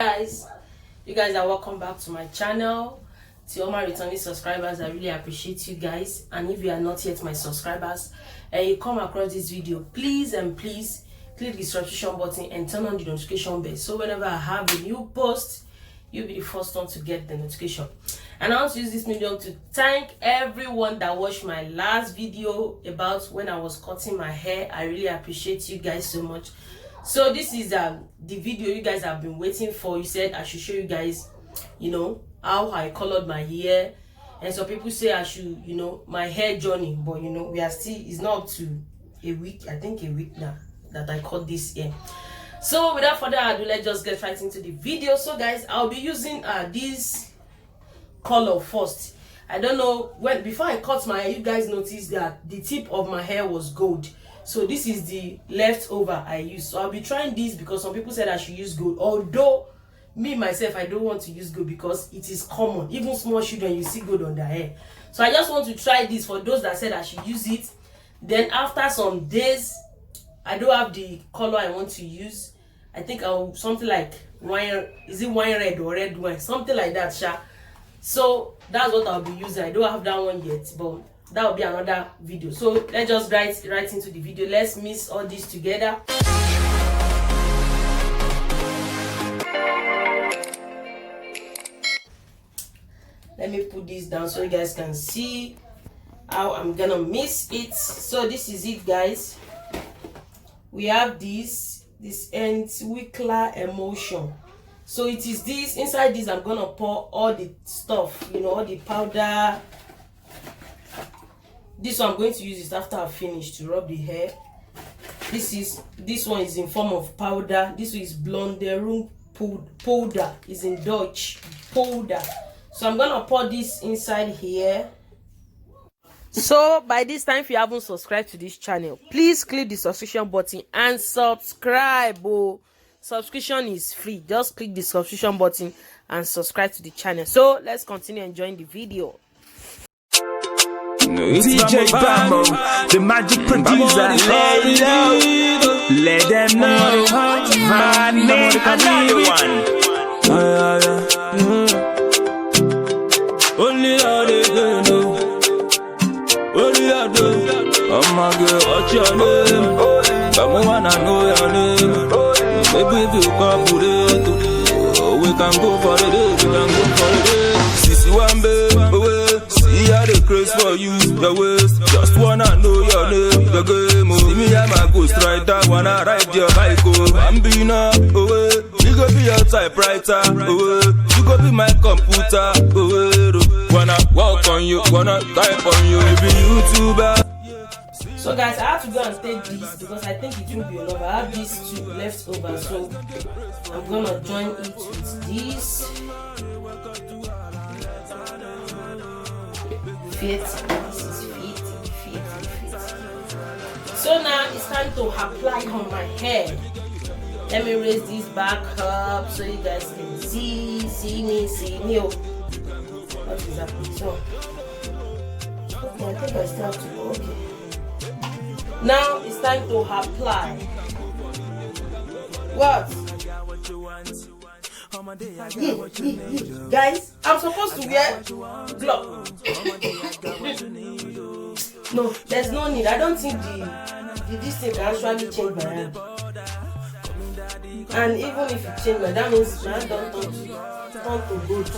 Guys, you guys are welcome back to my channel. To all my returning subscribers, I really appreciate you guys. And if you are not yet my subscribers and you come across this video, please click the subscription button and turn on the notification bell, so whenever I have a new post, you'll be the first one to get the notification. And I want to use this medium to thank everyone that watched my last video about when I was cutting my hair. I really appreciate you guys so much. So this is the video you guys have been waiting for. You said I should show you guys, how I colored my hair, and some people say I should, my hair journey. But we are still, it's not up to a week. I think a week now that I cut this hair. So without further ado, let's just get right into the video. So guys, I'll be using this color first. I don't know when, before I cut my hair, you guys noticed that the tip of my hair was gold. So this is the leftover I use. So I'll be trying this because some people said I should use gold. Although me myself, I don't want to use gold because it is common. Even small children, you see gold on their hair. So I just want to try this for those that said I should use it. Then after some days, I don't have the color I want to use. I think I'll something like wine. Is it wine red or red wine? Something like that, sha. So that's what I'll be using. I don't have that one yet, but that will be another video. So let's just right into the video. Let's mix all this together. Let me put this down so you guys can see how I'm gonna mix it. So this is it, guys. We have this enquiries emulsion. So it is this. Inside this, I'm gonna pour all the stuff, all the powder. This one I'm going to use it after I finish to rub the hair. This one is in form of powder. This one is blonderum powder. Is in Dutch powder. So I'm gonna pour this inside here. So by this time, if you haven't subscribed to this channel, please click the subscription button and subscribe. Subscription is free. Just click the subscription button and subscribe to the channel. So let's continue enjoying the video. DJ Bamo, the magic producer. Let them know. Man, another one. Only all they can do. Only I do. Oh my girl, what's your name? Come on, I know your name. Maybe if you come for it, we can go for it. We can go for it. Sissy one baby. See how they craze for you, the waist. Just wanna know your name, the game. See me, I'm a ghost rider. Wanna ride your bike, I'm being up, you go be your typewriter, you go be my computer, wanna walk on you, wanna type on you, be YouTuber. So guys, I have to go and take this because I think it will be enough. I have these two left over, so I'm gonna join it with this. Fit. This is fit. So now it's time to apply on my hair. Let me raise this back up so you guys can see me. What is happening? So okay, I think I still have to go. Okay. Now it's time to apply. What? Guys, I'm supposed to wear gloves. No, there's no need. I don't think this thing can actually change my hand. And even if it changes, that means my hand don't turn to good.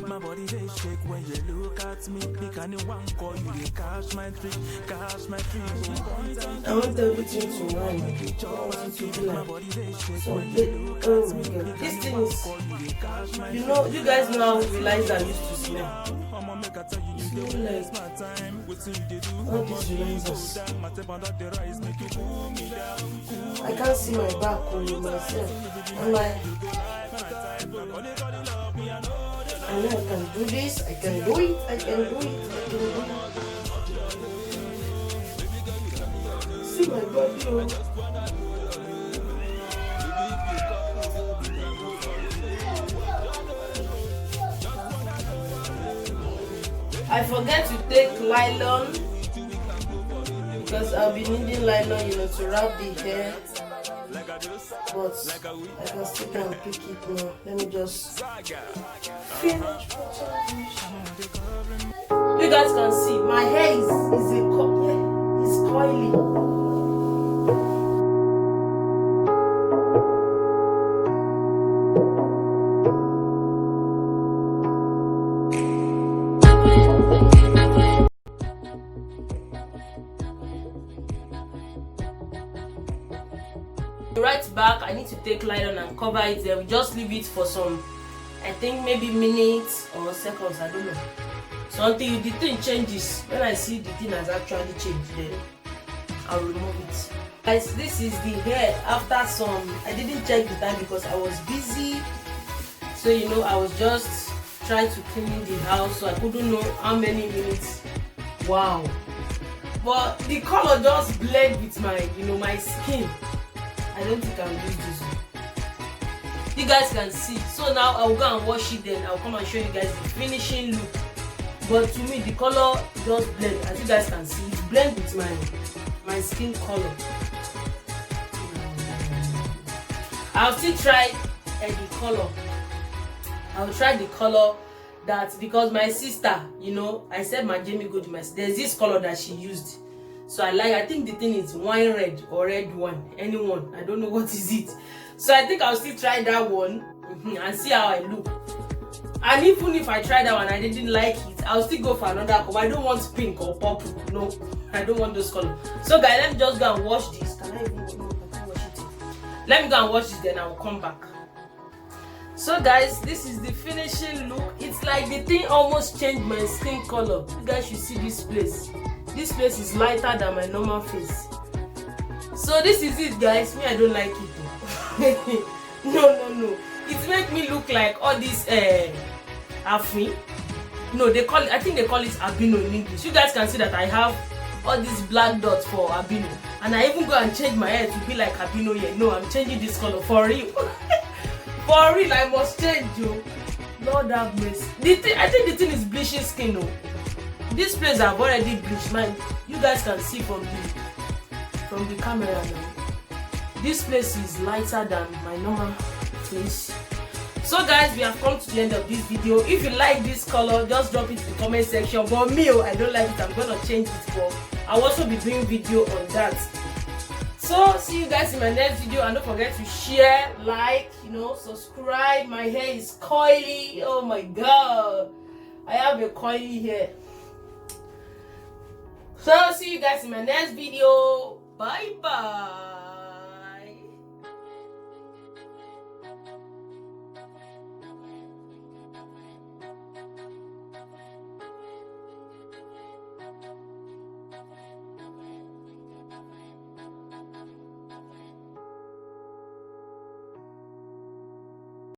My body they shake when you look at me. One call you, they cash my tree. I want everything to run. I want it to be like so. Oh my god, this thing is, you guys know how Eliza used to smell. It smells like all these Elizas. I can't see my back on myself. I'm like, I know I can do this, I can do it. See my body. I forget to take nylon because I'll be needing nylon, to wrap the hair. But but I can still go and pick it now. Let me just finish. You guys can see my hair is coily. Right back, I need to take nylon and cover it. Then we just leave it for some, I think maybe minutes or seconds, I don't know. So until the thing changes, when I see the thing has actually changed, then I'll remove it. Guys, this is the hair after some, I didn't check the time because I was busy. So you know, I was just trying to clean the house, so I couldn't know how many minutes. Wow. But the color just blend with my, my skin. I don't think I'll use this one. You guys can see. So now I'll go and wash it, then I'll come and show you guys the finishing look. But to me, the color just blend. As you guys can see, it blends with my skin color. I'll still try the color. I'll try the color that, because my sister, I said my Jamie go to my sister. There's this color that she used. So I think the thing is wine red or red one, anyone. I don't know what is it. So I think I'll still try that one and see how I look. And even if I try that one, I didn't like it, I'll still go for another color. I don't want pink or purple. No, I don't want those colors. So guys, let me just go and wash this. Can I even wash it? Let me go and wash this, then I will come back. So guys, this is the finishing look. It's like the thing almost changed my skin color. You guys should see this place. This place is lighter than my normal face. So this is it, guys. Me, I don't like it. No. It makes me look like all this Afri. No, they call it, I think they call it albino in English. You guys can see that I have all these black dots for albino. And I even go and change my hair to be like albino here. No, I'm changing this color for real. For real, I must change, yo. Lord have mercy. I think the thing is bleaching skin, no. This place I've already bleached. You guys can see from the camera now. This place is lighter than my normal face. So guys, we have come to the end of this video. If you like this color, just drop it in the comment section. But me, I don't like it. I'm gonna change it. But I'll also be doing video on that. So see you guys in my next video, and don't forget to share, like, subscribe. My hair is coily. Oh my god, I have a coily hair. So see you guys in my next video. Bye bye.